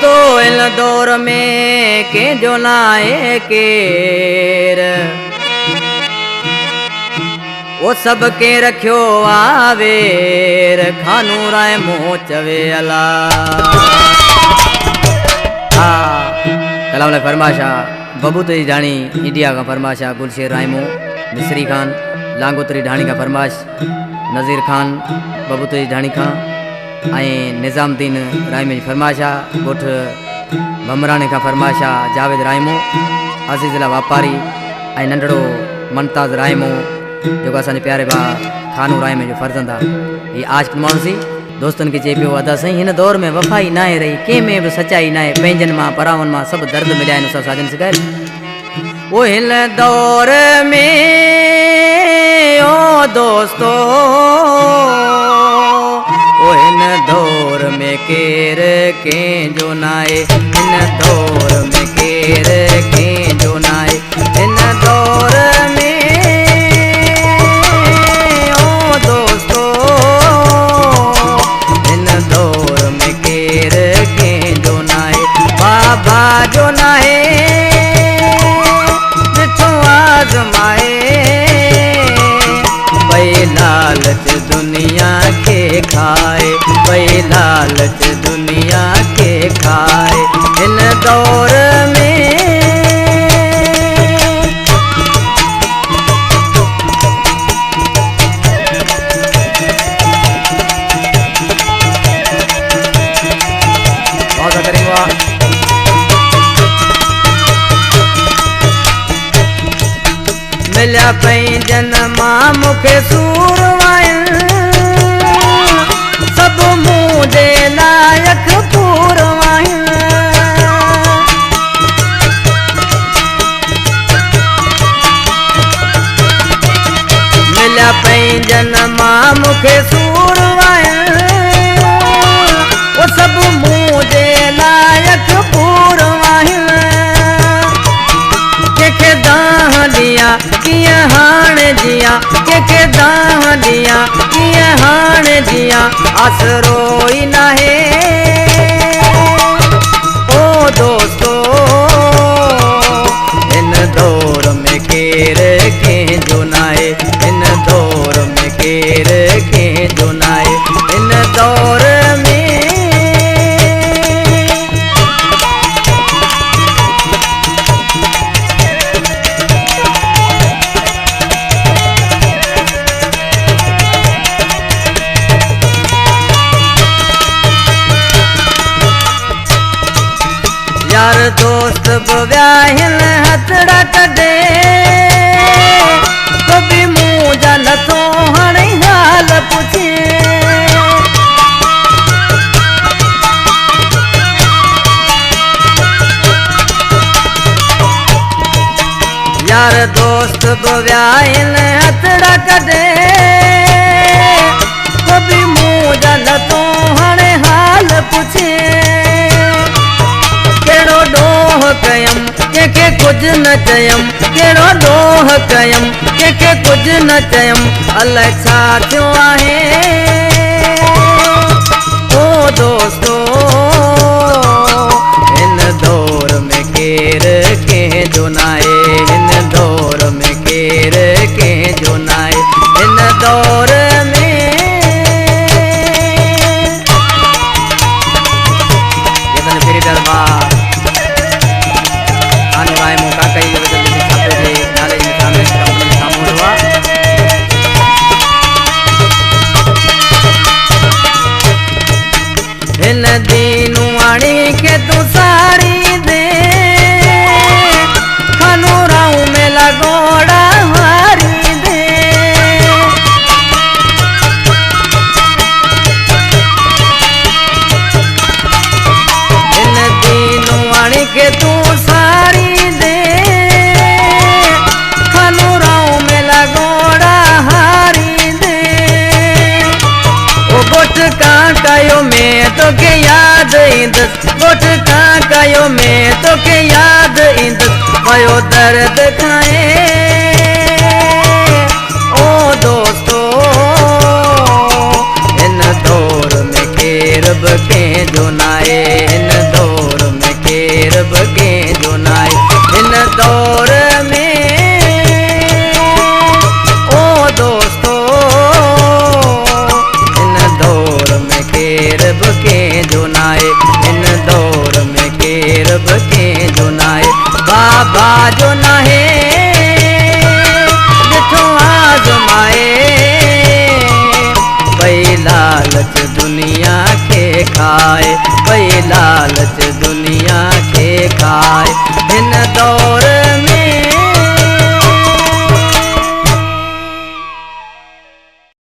दोस्तों इन दौर में के जो नाए केर वो सब के रखियो आवेर खानू राय मुँह चवे अला। कलाम फरमाशा बबूतरी ढाणी इंडिया का फरमाशा गुलशेर रायमो मिस्री खान लांगोतरी ढाणी का फरमाश नज़ीर खान बबूतरी ढाणी खां निज़ामुद्दीन रायमे जी फरमाशा गोठ भमराणे का फरमाशा जावेद रायमो अज़ीज़ला वापारी नंढड़ो मनताज रायमो जो असांजे प्यारे भा खानू रायमे जो फर्जंद आहे। ये आशिक़ माण्हू सी दोस्तन के चे पियो अदा सही हिन दौर में वफ़ाई ना रही के में भी सच्चाई ना पंहिंजनि मां परावन मां सब दर्द मिलिया आहिनि सब साजन सिखाए वो हिन दौर में ओ दोस्तों वो हिन दौर में केर के जो नाए हिन दौर में केर के जो नाए हिन दौर में ओ दोस्तों हिन दौर में केर के जो नाए बाबा जो नाए ॾिठो आज़माए भई लालच दुनिया के खाए भई लालच दुनिया के खाए इन दौर में मिलिया पंहिंजनि मां मूंखे सूर वाइन सब मुंहिंजे लाइक पूर वाइन मिलिया पंहिंजनि मां मूंखे सूर वाइन वो सब मुंहिंजे लाइक पूर वाइन के दाह दिया किए हाणे जिया के दाह दिया किए हाणे जिया आसरो ही नाहे ओ दोस्तों इन दौर में केर के जो नाए इन दौर में केर के जो नाए इन दौर में यार दोस्त व्याहिन हथड़ा कदे कभी मुँह जल तो हणे हाल पुछे यार दोस्त व्याहिन हथड़ा कदे कभी मुँह जल तो हणे हाल पुछे केड़ो डोह कयम के कुछ न चयम केड़ो डोह कयम के कुछ न चयम अलाए छा थियो आहे ओ दोस्तों इन दौर में केर के जो नाए इन दौर में केर के जो नाए इन दौर में ये फिर दरबार हिन दीनू आणी के तू साड़ी दे खानू राऊ में लगोड़ा हारी दे हिन दीनू आणी के तू साड़ी दे खानू राऊ में लगोड़ा हारी दे ओ गोट कायो में तो के याद इंदस गोट कायो में तो के याद इंदस भयो दर्द खाए ओ दोस्तों इन दौर में केर बके जो नाए इन दौर दुनिया के खाए, भई लालच दुनिया